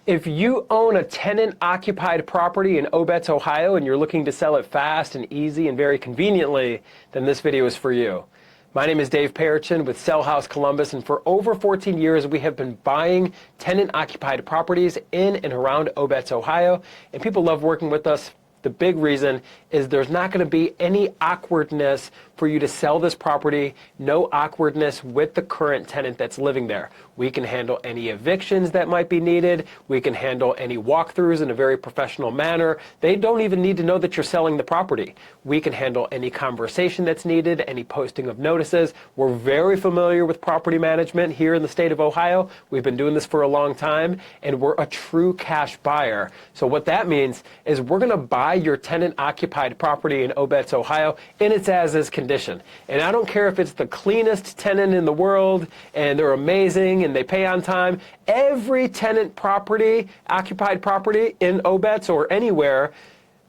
If you own a tenant-occupied property in Obetz, Ohio, and you're looking to sell it fast and easy and very conveniently, then this video is for you. My name is Dave Perichin with Sell House Columbus, and for over 14 years we have been buying tenant-occupied properties in and around Obetz, Ohio, and people love working with us. The big reason is there's not going to be any awkwardness for you to sell this property, no awkwardness with the current tenant that's living there. We can handle any evictions that might be needed. We can handle any walkthroughs in a very professional manner. They don't even need to know that you're selling the property. We can handle any conversation that's needed, any posting of notices. We're very familiar with property management here in the state of Ohio. We've been doing this for a long time, and we're a true cash buyer. So what that means is we're going to buy your tenant-occupied property in Obetz, Ohio in its as-is condition. And I don't care if it's the cleanest tenant in the world and they're amazing and they pay on time. Every tenant property, occupied property in Obetz or anywhere,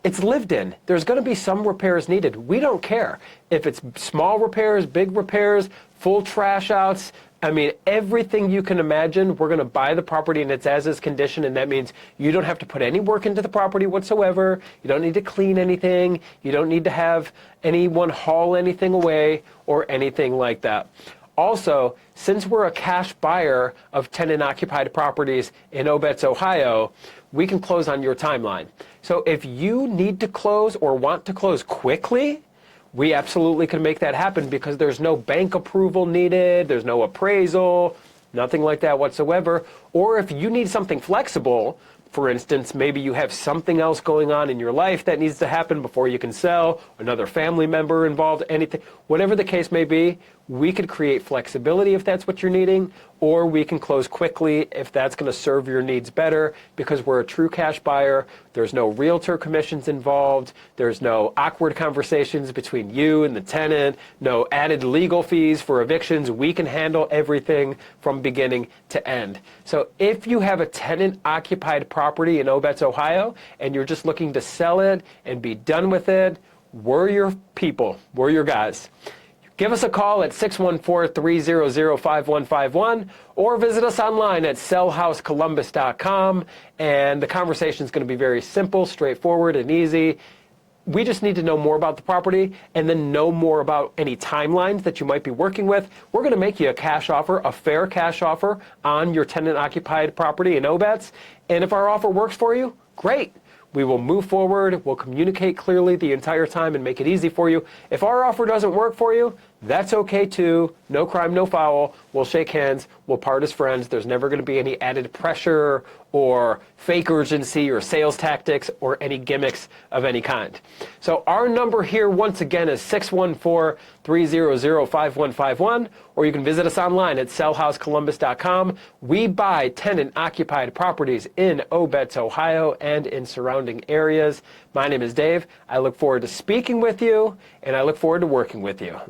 it's lived in. There's going to be some repairs needed. We don't care if it's small repairs, big repairs, full trash outs. I mean, everything you can imagine, we're going to buy the property in its as-is condition, and that means you don't have to put any work into the property whatsoever. You don't need to clean anything. You don't need to have anyone haul anything away or anything like that. Also, since we're a cash buyer of tenant-occupied properties in Obetz, Ohio, we can close on your timeline. So if you need to close or want to close quickly, we absolutely can make that happen because there's no bank approval needed, there's no appraisal, nothing like that whatsoever. Or if you need something flexible, for instance, maybe you have something else going on in your life that needs to happen before you can sell, another family member involved, anything, whatever the case may be, we could create flexibility if that's what you're needing, or we can close quickly if that's going to serve your needs better because we're a true cash buyer. There's no realtor commissions involved. There's no awkward conversations between you and the tenant, no added legal fees for evictions. We can handle everything from beginning to end. So if you have a tenant-occupied property in Obetz, Ohio, and you're just looking to sell it and be done with it, we're your people. We're your guys. Give us a call at 614-300-5151 or visit us online at sellhousecolumbus.com, and the conversation is going to be very simple, straightforward, and easy. We just need to know more about the property and then know more about any timelines that you might be working with. We're going to make you a cash offer, a fair cash offer on your tenant-occupied property in Obetz, and if our offer works for you, great. We will move forward, we'll communicate clearly the entire time and make it easy for you. If our offer doesn't work for you, that's okay too. No crime, no foul. We'll shake hands, we'll part as friends. There's never going to be any added pressure or fake urgency or sales tactics or any gimmicks of any kind. So our number here once again is 614-300-5151, or you can visit us online at sellhousecolumbus.com. We buy tenant-occupied properties in Obetz, Ohio and in surrounding areas. My name is Dave. I look forward to speaking with you, and I look forward to working with you.